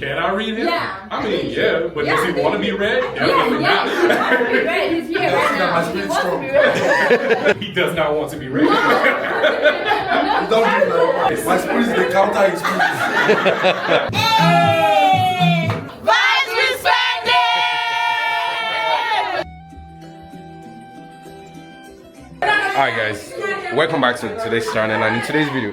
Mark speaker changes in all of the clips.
Speaker 1: Can I read him?
Speaker 2: Yeah.
Speaker 1: I mean, yeah, but does he want to be read? Definitely
Speaker 2: He wants to be read. He's here right now. He wants to be read.
Speaker 1: He does not want to be read.
Speaker 2: No,
Speaker 3: My spirit is the counter in spirit.
Speaker 2: Hey! Vibes respected!
Speaker 4: Alright guys, welcome back to today's channel, and in today's video.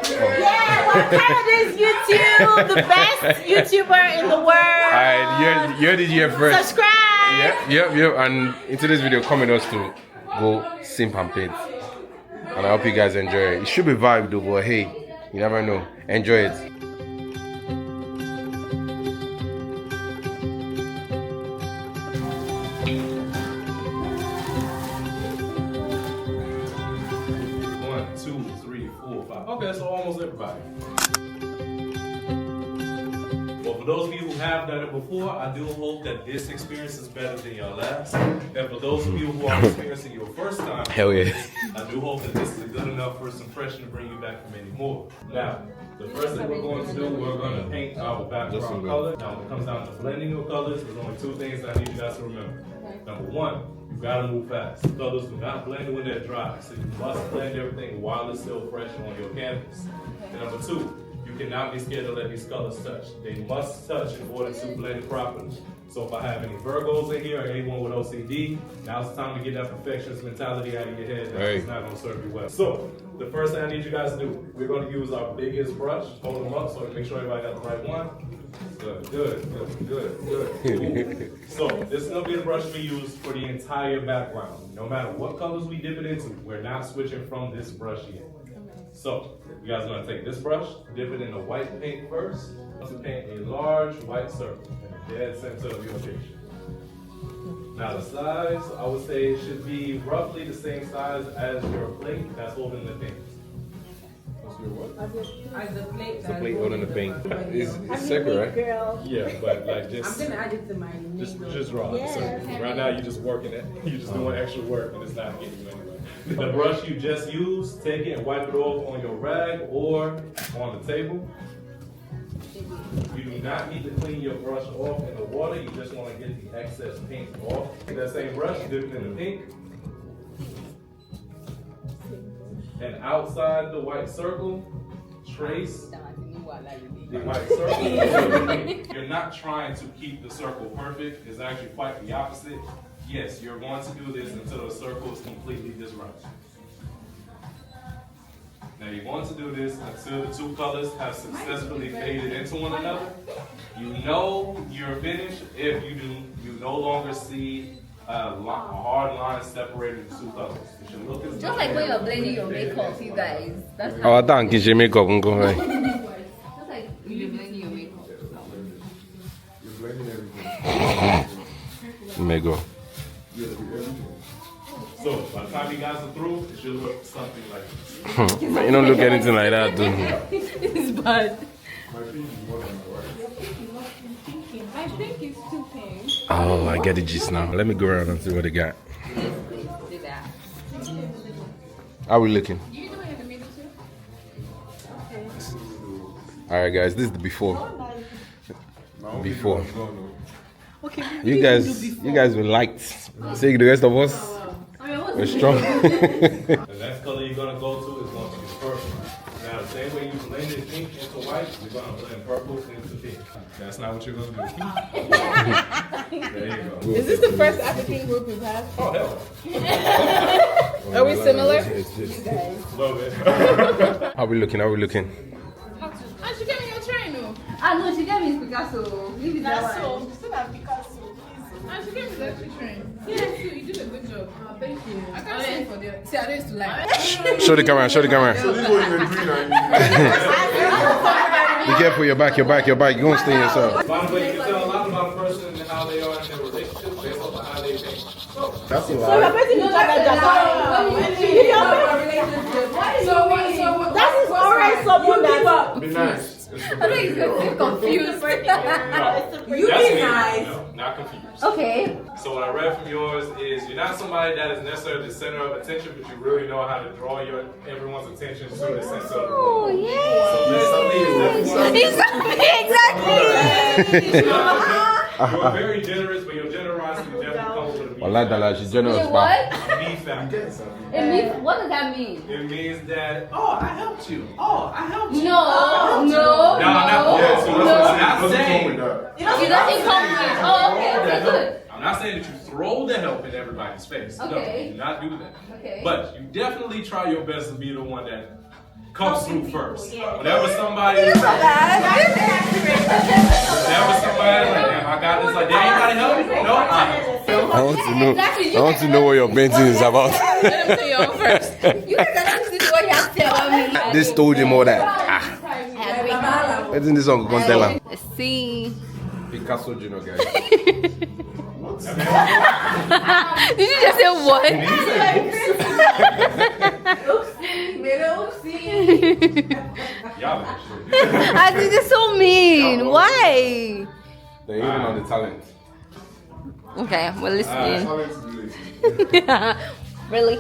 Speaker 2: Yeah, we're Canada's YouTube, the best YouTuber in the world.
Speaker 4: Alright, you heard it here first.
Speaker 2: Subscribe!
Speaker 4: Yep. And in today's video, come with us to go simp and paint. And I hope you guys enjoy it. It should be vibe though, but hey, you never know. Enjoy it.
Speaker 1: One, two, three, four, five. Okay, so almost everybody. Well, for those of you who have done it before, I do hope that this experience is better than your last. And for those of you who are experiencing your first time,
Speaker 4: Hell yeah.
Speaker 1: I do hope that this is a good enough first impression to bring you back for many more. Now, the first thing we're going to do, we're going to paint our background color. Now, when it comes down to blending your colors, there's only two things that I need you guys to remember. Number one, you gotta move fast. Colors do not blend when they're dry, so you must blend everything while it's still fresh on your canvas. And number two, you cannot be scared to let these colors touch. They must touch in order to blend it properly. So if I have any Virgos in here or anyone with OCD, now's the time to get that perfectionist mentality out of your head. That's not going to serve you well. So the first thing I need you guys to do, we're going to use our biggest brush. Hold them up so we can make sure everybody got the right one. Good. So this is going to be the brush we use for the entire background. No matter what colors we dip it into, we're not switching from this brush yet. So, you guys are going to take this brush, dip it in the white paint first, to paint a large white circle in the dead center of your picture. Now the size, I would say it should be roughly the same size as your plate that's holding the paint. What's your what?
Speaker 5: As the plate.
Speaker 4: It's a plate holding the paint. It's circle, right?
Speaker 5: Girl.
Speaker 1: Yeah, but like just...
Speaker 5: I'm going to add it to my
Speaker 1: Just draw it. So right now you're just working it. You're just doing extra work and it's not getting you anywhere. The brush you just used, take it and wipe it off on your rag or on the table. You do not need to clean your brush off in the water. You just want to get the excess paint off. That same brush, dip it in the pink. And outside the white circle, trace the white circle. You're not trying to keep the circle perfect. It's actually quite the opposite. Yes, you're going to do this until the circle is completely disrupted. Now you're going to do this until the two colors have successfully faded into one another. You know you're finished if you no longer see a hard line separating the two colors. It should look as
Speaker 2: Just like when you're blending your makeup, you guys. That's
Speaker 4: Oh, I thought you should make up and go away.
Speaker 2: Just like when you're blending your makeup.
Speaker 3: You're blending everything.
Speaker 4: May go.
Speaker 1: So by the time you guys are through, it should look something like this.
Speaker 4: You don't look anything like that, dude.
Speaker 2: It's bad.
Speaker 3: My feet is more than my right.
Speaker 5: I think it's too pink.
Speaker 4: Oh, I get the gist now. Let me go around and see what they got.
Speaker 2: Do that.
Speaker 4: How we looking?
Speaker 5: You do it in the middle too?
Speaker 4: Alright guys, this is the before. Before.
Speaker 5: Okay.
Speaker 4: You guys were liked. See the rest of us. We're strong.
Speaker 1: The next color you're going to go to is going to be purple. Now, the same way you blended pink into white, you're going to blend purple into pink. That's not what you're going to do. There you go.
Speaker 5: Is this the first African group we've had?
Speaker 1: Oh, hell.
Speaker 5: Are we similar?
Speaker 1: A little bit.
Speaker 4: How we looking?
Speaker 5: Oh, she gave me your tray, no?
Speaker 2: Ah, no, she gave me Picasso. Leave it that one.
Speaker 5: Still have Picasso. And she gave me the extra tray. Yes, you did a good job. Thank you. I can't sing for them. See, I used to like.
Speaker 4: Show the camera, show the camera.
Speaker 3: So this is what you're doing, I
Speaker 4: Be careful, your back. You're gonna stay in yourself.
Speaker 1: By the way, you can tell a lot about a person and how they are in their relationship based on how they think.
Speaker 3: That's a
Speaker 5: So
Speaker 3: lie.
Speaker 5: you're basically talking about that is already someone that.
Speaker 3: Be nice.
Speaker 5: I think he's confused.
Speaker 1: No,
Speaker 2: You
Speaker 1: that's
Speaker 2: be
Speaker 1: me.
Speaker 2: nice.
Speaker 1: No, not confused.
Speaker 2: Okay.
Speaker 1: So what I read from yours is you're not somebody that is necessarily the center of attention, but you really know how to draw everyone's attention to the center of the room.
Speaker 2: Oh, yeah.
Speaker 1: So
Speaker 2: Exactly.
Speaker 1: you're very generous, but your generosity definitely comes with a
Speaker 4: I like that, like, she's generous, but
Speaker 1: A me factor.
Speaker 5: It means, what does that mean?
Speaker 1: It means that, oh, I helped you. Oh, I helped you.
Speaker 5: No,
Speaker 1: No, not
Speaker 3: Yeah, so
Speaker 1: I'm not
Speaker 3: doesn't come
Speaker 1: saying.
Speaker 3: with that.
Speaker 5: It doesn't come with. Oh, okay, okay, good.
Speaker 1: I'm not saying that you throw the help in everybody's face. No,
Speaker 5: Okay.
Speaker 1: you do not do that.
Speaker 5: Okay.
Speaker 1: But you definitely try your best to be the one that comes through first. Whenever somebody is like, damn, I got this, like, did anybody help you? No,
Speaker 4: I want to know what your painting is about.
Speaker 5: Let him say your own first. You guys are listening to what you have to tell me.
Speaker 4: This told him all that.
Speaker 5: I
Speaker 4: I think this song can tell him.
Speaker 5: Let's see.
Speaker 4: Picasso Junior, guys.
Speaker 5: Did you just say what?
Speaker 1: y'all ain't shit.
Speaker 5: I think it's so mean. Why?
Speaker 4: They're even on the talent.
Speaker 5: Okay, we're listening.
Speaker 3: Talent is lazy.
Speaker 5: Really?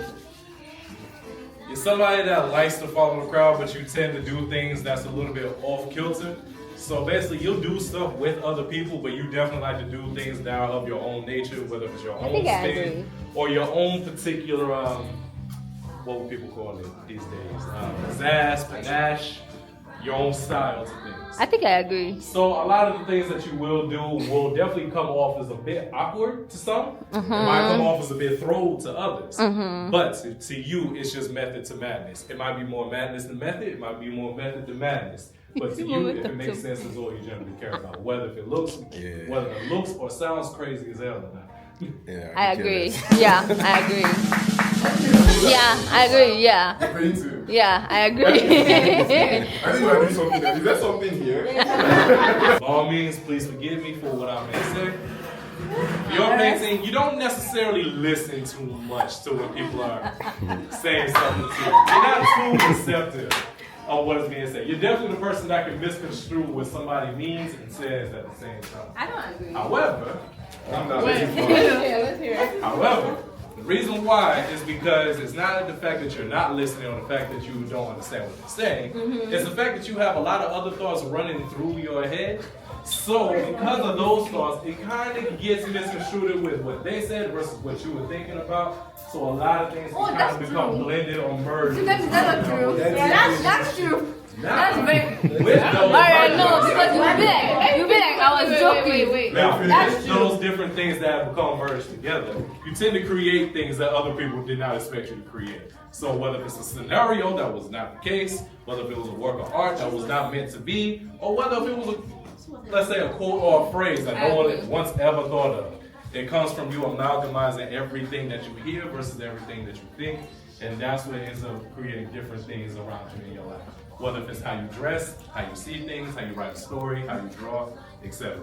Speaker 1: You're somebody that likes to follow the crowd, but you tend to do things that's a little bit off kilter. So basically, you'll do stuff with other people, but you definitely like to do things that are of your own nature, whether it's your own
Speaker 5: think I
Speaker 1: spin
Speaker 5: agree.
Speaker 1: or your own particular, what would people call it these days? Pizzazz, panache, your own style to things.
Speaker 5: I think I agree.
Speaker 1: So a lot of the things that you will do will definitely come off as a bit awkward to some. It might come off as a bit thrown to others. But to you, it's just method to madness. It might be more madness than method. It might be more method than madness. But to you, if it makes sense, is all you generally care about. Whether if it looks, whether it looks or sounds crazy as hell or not.
Speaker 4: Yeah,
Speaker 5: I agree. Yeah, I agree. Yeah, I agree. Yeah.
Speaker 3: Me too.
Speaker 5: Yeah, I agree.
Speaker 3: I think we're doing something else. Is there something here?
Speaker 1: By all means, please forgive me for what I may say. Your painting, you don't necessarily listen too much to when people are saying something to you. You're not too receptive of what is being said. You're definitely the person that can misconstrue what somebody means and says at the same time.
Speaker 5: I don't agree.
Speaker 1: However,
Speaker 3: I'm not lazy.
Speaker 5: Let's hear it.
Speaker 1: However, the reason why is because it's not the fact that you're not listening or the fact that you don't understand what they're saying. It's the fact that you have a lot of other thoughts running through your head. So because of those thoughts, it kind of gets misconstrued with what they said versus what you were thinking about. So a lot of things can kind of become blended or merged.
Speaker 5: That's not true. Yeah, that's true. That's very.
Speaker 1: With those,
Speaker 5: Alright, no, because you be like, I was joking. Wait.
Speaker 1: now,
Speaker 5: That's
Speaker 1: with those different things that have become merged together, you tend to create things that other people did not expect you to create. So whether it's a scenario that was not the case, whether if it was a work of art that was not meant to be, or whether if it was let's say a quote or a phrase that no one once ever thought of. It comes from you amalgamizing everything that you hear versus everything that you think, and that's what ends up creating different things around you in your life. Whether if it's how you dress, how you see things, how you write a story, how you draw, etc.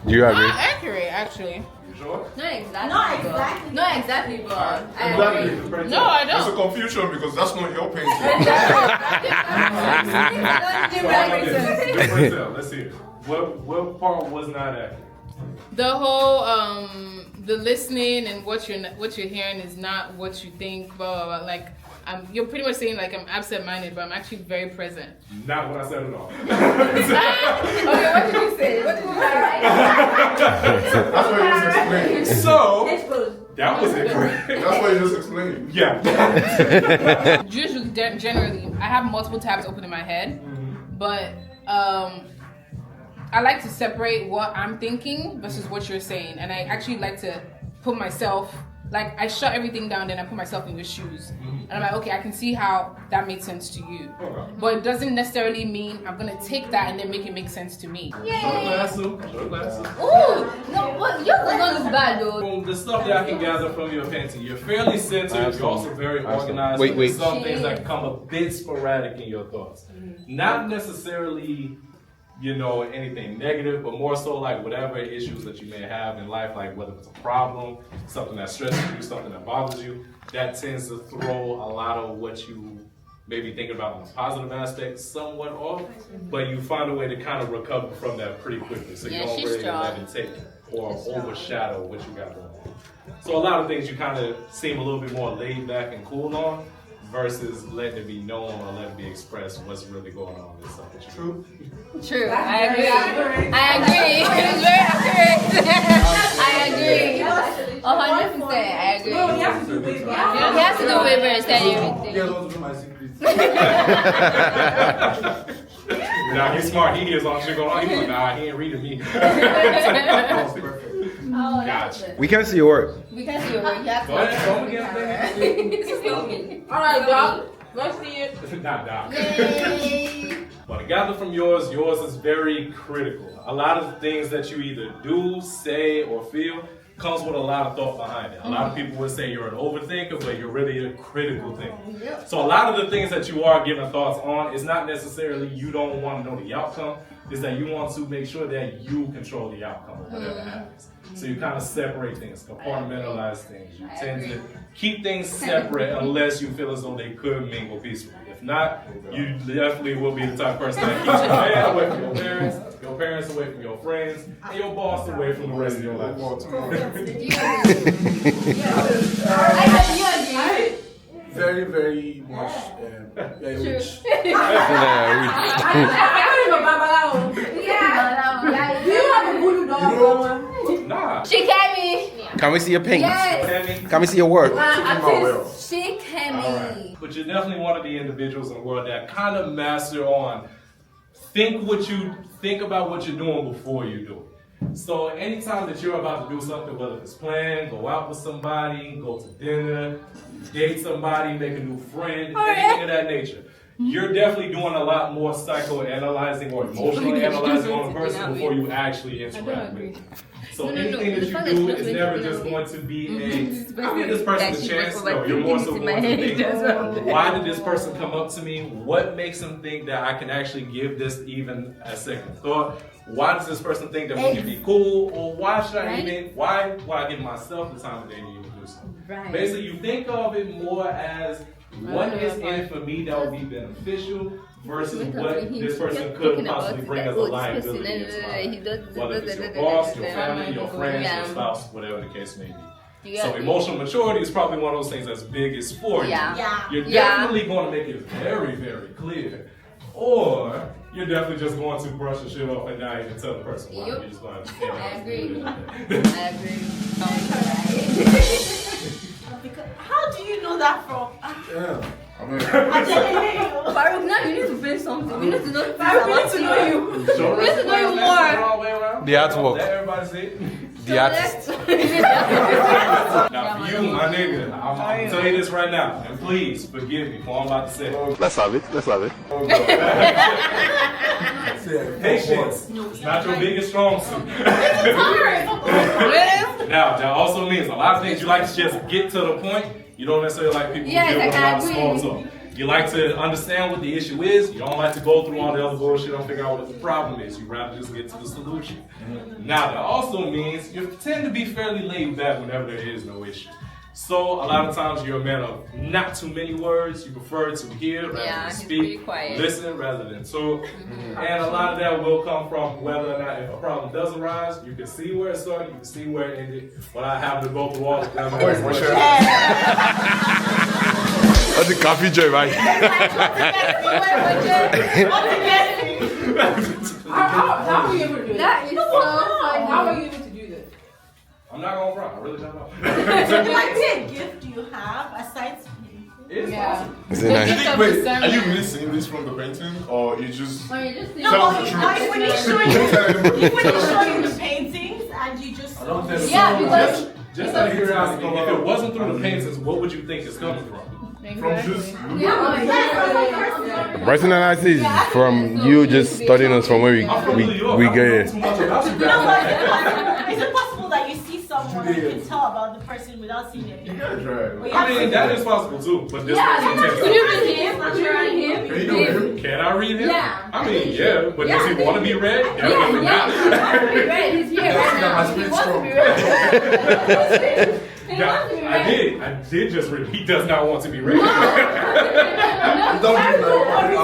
Speaker 4: Do you agree?
Speaker 5: Accurate, actually.
Speaker 1: You sure?
Speaker 5: Not exactly.
Speaker 2: Not exactly.
Speaker 5: Not exactly, but
Speaker 3: Exactly.
Speaker 5: No, I
Speaker 3: There's a
Speaker 5: don't.
Speaker 3: confusion because that's not your painting.
Speaker 1: Let's see. What part was not accurate?
Speaker 5: The whole the listening and what you're hearing is not what you think. Blah blah blah. Like you're pretty much saying like I'm absent-minded, but I'm actually very present.
Speaker 1: Not what I said at all.
Speaker 5: Okay, what did you say? What did you say?
Speaker 3: That's what you just explained.
Speaker 1: So that was incorrect.
Speaker 3: That's what you just explained.
Speaker 1: Yeah.
Speaker 5: Usually, generally, I have multiple tabs open in my head, but I like to separate what I'm thinking versus what you're saying, and I actually like to put myself, like I shut everything down, then I put myself in your shoes, and I'm like, okay, I can see how that makes sense to you, but it doesn't necessarily mean I'm gonna take that and then make it make sense to me.
Speaker 1: Show the glasses.
Speaker 5: Ooh, no, what? Yours doesn't look bad though.
Speaker 1: From the stuff that I can gather from your painting, you're fairly centered. You're also very organized.
Speaker 4: Wait.
Speaker 1: But there's some things that come a bit sporadic in your thoughts. Not necessarily, anything negative, but more so like whatever issues that you may have in life, like whether it's a problem, something that stresses you, something that bothers you, that tends to throw a lot of what you maybe thinking about the positive aspects somewhat off, but you find a way to kind of recover from that pretty quickly. So you don't really let it take or overshadow what you got going on. So a lot of things you kind of seem a little bit more laid back and cool on versus letting it be known or letting it be expressed what's really going on inside you.
Speaker 3: True.
Speaker 2: True. I agree. I agree. It's very accurate. I agree. 100%. I agree.
Speaker 6: No, he has to do it.
Speaker 2: He has to do paper and study everything.
Speaker 3: Yeah, those are my secrets.
Speaker 1: Nah, he's smart. He hears all shit going on. He's like, nah, he ain't reading me.
Speaker 2: Oh,
Speaker 1: Gotcha.
Speaker 4: We can see your work.
Speaker 2: We can see your work. You have
Speaker 1: Go ahead, go again.
Speaker 6: All right, Doc. Let's see it.
Speaker 1: Not Doc.
Speaker 2: Yay.
Speaker 1: But I gather from yours is very critical. A lot of things that you either do, say, or feel comes with a lot of thought behind it. A lot of people would say you're an overthinker, but you're really a critical thinker. So a lot of the things that you are giving thoughts on is not necessarily you don't want to know the outcome, is that you want to make sure that you control the outcome of whatever happens. So you kind of separate things, compartmentalize things. You tend to keep things separate unless you feel as though they could mingle peacefully. If not, you definitely will be the type of person that keeps your man away from your parents away from your friends, and your boss away from the rest of your life.
Speaker 3: Very, very much. Rich.
Speaker 6: Do you have a voodoo doll?
Speaker 1: Nah.
Speaker 2: She can me.
Speaker 4: Can we see your paint?
Speaker 2: Yes.
Speaker 4: Can we see your work?
Speaker 2: She can me.
Speaker 1: But you're definitely one of the individuals in the world that kind of master on think about what you're doing before you do it. So anytime that you're about to do something, whether it's plan, go out with somebody, go to dinner, date somebody, make a new friend, anything of that nature, you're definitely doing a lot more psychoanalyzing or emotionally analyzing on a person before you actually interact with them. So anything that you do is never just going to be I'll give this person a chance. No, you're more so going to think, why did this person come up to me? What makes them think that I can actually give this even a second thought? Why does this person think that we can be cool? Or why should I even, why give myself the time of day to even do so? Basically, you think of it more as what is in it for me that would be beneficial versus what this person could possibly bring as a liability into my life. Whether it's your boss, your family, your friends, your spouse, whatever the case may be. So emotional maturity is probably one of those things that's biggest for you. You're definitely going to make it very, very clear. Or you're definitely just going to brush the shit off and not even tell the person why. You're just going to
Speaker 2: I agree.
Speaker 6: How do you know that from?
Speaker 3: Yeah.
Speaker 2: Farouk, now you need to finish something. We need to know.
Speaker 6: I need to know you.
Speaker 2: We need to know you more.
Speaker 4: The artwork.
Speaker 1: Let everybody see it.
Speaker 4: The artist.
Speaker 1: Now for you, my nigga, I'm gonna tell you this right now, and please forgive me for what I'm about to say.
Speaker 7: Let's have it. Let's have it.
Speaker 1: Patience is not your biggest strong suit. Now, that also means a lot of things you like to just get to the point. You don't necessarily like people who deal with a lot of small talk. You like to understand what the issue is. You don't like to go through all the other bullshit and figure out what the problem is. You rather just get to the solution. Now, that also means you tend to be fairly laid back whenever there is no issue. So, a lot of times you're a man of not too many words. You prefer to hear rather than speak, listen rather than talk. And a lot of that will come from whether or not if a problem does arise, you can see where it started, you can see where it ended, without having to go through all of them.
Speaker 4: That's a coffee joy, right?
Speaker 6: How are you able to do
Speaker 2: That is so funny.
Speaker 6: How are you able to do this?
Speaker 1: I'm not gonna front, I really don't know.
Speaker 6: What gift do you have aside
Speaker 1: It's possible.
Speaker 4: Is it nice?
Speaker 3: Wait, are you really seeing this from the painting, or you just?
Speaker 2: Or you just think,
Speaker 3: Tell us the truth.
Speaker 6: when he's showing the paintings and you just
Speaker 2: because
Speaker 1: Just out of curiosity, if it wasn't through the paintings, what would you think it's coming from?
Speaker 3: From just.
Speaker 4: Writing analysis is from you just studying us from where we get here.
Speaker 6: is it possible that you see someone and you can tell about the person without seeing it?
Speaker 1: I mean, that is possible too, but this person
Speaker 2: can you read him?
Speaker 3: Can you know him?
Speaker 1: Can I read him?
Speaker 2: Yeah.
Speaker 1: I mean, yeah, but does he want to be read? Definitely not.
Speaker 2: He's here right now. He wants to be read.
Speaker 1: I did just read. He does not want to be raped.
Speaker 3: You don't do that.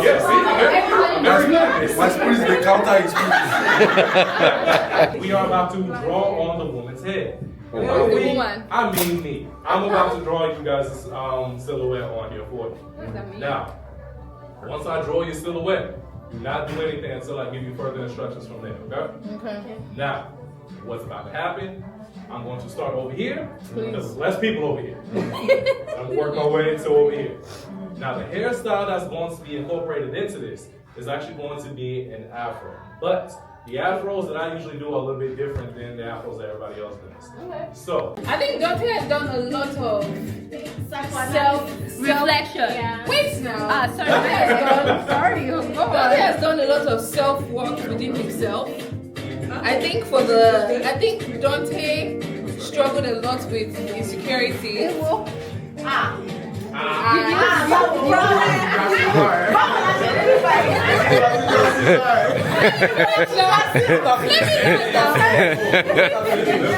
Speaker 1: Yeah, see, I'm very good at this.
Speaker 3: My spirit is the counter his spirit.
Speaker 1: We are about to draw on the woman's head.
Speaker 5: The woman.
Speaker 1: I mean me. I'm about to draw you guys' silhouette on here for you.
Speaker 5: What does that mean?
Speaker 1: Now, once I draw your silhouette, do not do anything until I give you further instructions from there, okay?
Speaker 5: Okay.
Speaker 1: Now, what's about to happen, I'm going to start over here, because there's less people over here. I'm going to work my way to over here. Now, the hairstyle that's going to be incorporated into this is actually going to be an afro. But the afros that I usually do are a little bit different than the afros that everybody else does.
Speaker 5: Okay.
Speaker 1: So,
Speaker 5: I think Dante has done a lot of
Speaker 2: Reflection.
Speaker 5: Yeah. Wait now.
Speaker 2: Sorry.
Speaker 5: Dante has done. Sorry, Dante has done a lot of self-work within himself. I think Dante struggled a lot with insecurity.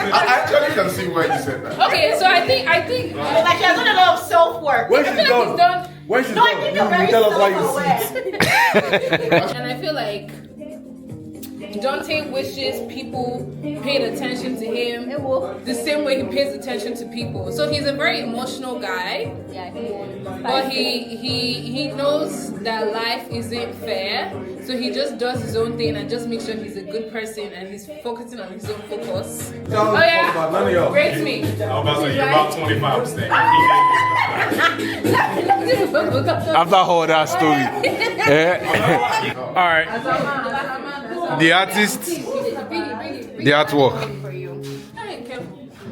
Speaker 3: I actually can see why you said that.
Speaker 5: Okay, so I think
Speaker 2: Like you're doing a lot of self-work.
Speaker 3: When
Speaker 5: I
Speaker 3: she's
Speaker 5: feel like he's
Speaker 3: done,
Speaker 5: done,
Speaker 3: when she's
Speaker 2: No, I
Speaker 3: done,
Speaker 2: think you're very
Speaker 3: you tell us why you
Speaker 2: self-aware.
Speaker 5: and I feel like Dante wishes people paid attention to him the same way he pays attention to people. So he's a very emotional guy,
Speaker 2: Yeah, he is.
Speaker 5: but he knows that life isn't fair. So he just does his own thing and just makes sure he's a good person and he's focusing on his own focus.
Speaker 3: Tell us about none of y'all.
Speaker 5: Rate me.
Speaker 1: I was about to say, you're about 25%.
Speaker 4: After all that story. All right. The artist, the artwork.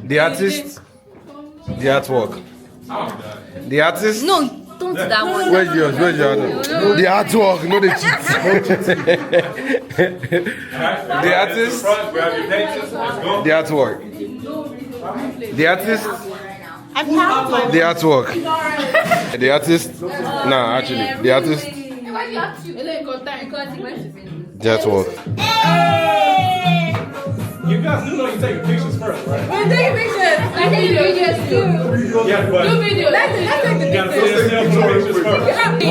Speaker 4: The artist, the artwork.
Speaker 1: I'm done.
Speaker 4: The artist.
Speaker 2: No, don't do that one.
Speaker 4: Where's yours? Where's your other? The artwork, no the cheat.
Speaker 1: The
Speaker 4: artist.
Speaker 1: Front, grab your pages, let's go.
Speaker 4: The artwork. The artist.
Speaker 2: I'm proud.
Speaker 4: The artwork. The artist. Nah, actually, the artist. The artwork.
Speaker 1: You guys do know you take pictures first, right?
Speaker 5: We're taking pictures. I think videos too.
Speaker 1: Yeah, but
Speaker 5: Do videos. Let's take the
Speaker 1: you gotta
Speaker 5: pictures.
Speaker 1: see yourself for pictures first. 1, 2,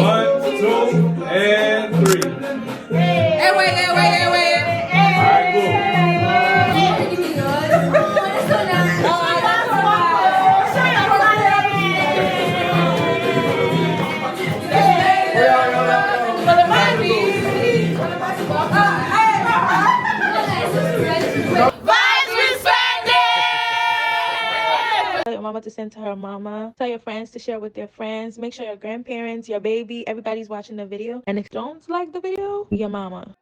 Speaker 1: and 3.
Speaker 5: Hey, wait.
Speaker 1: Alright, cool.
Speaker 2: Tell your mama to send to her mama. Tell your friends to share with their friends. Make sure your grandparents, your baby, everybody's watching the video. And if you don't like the video, your mama.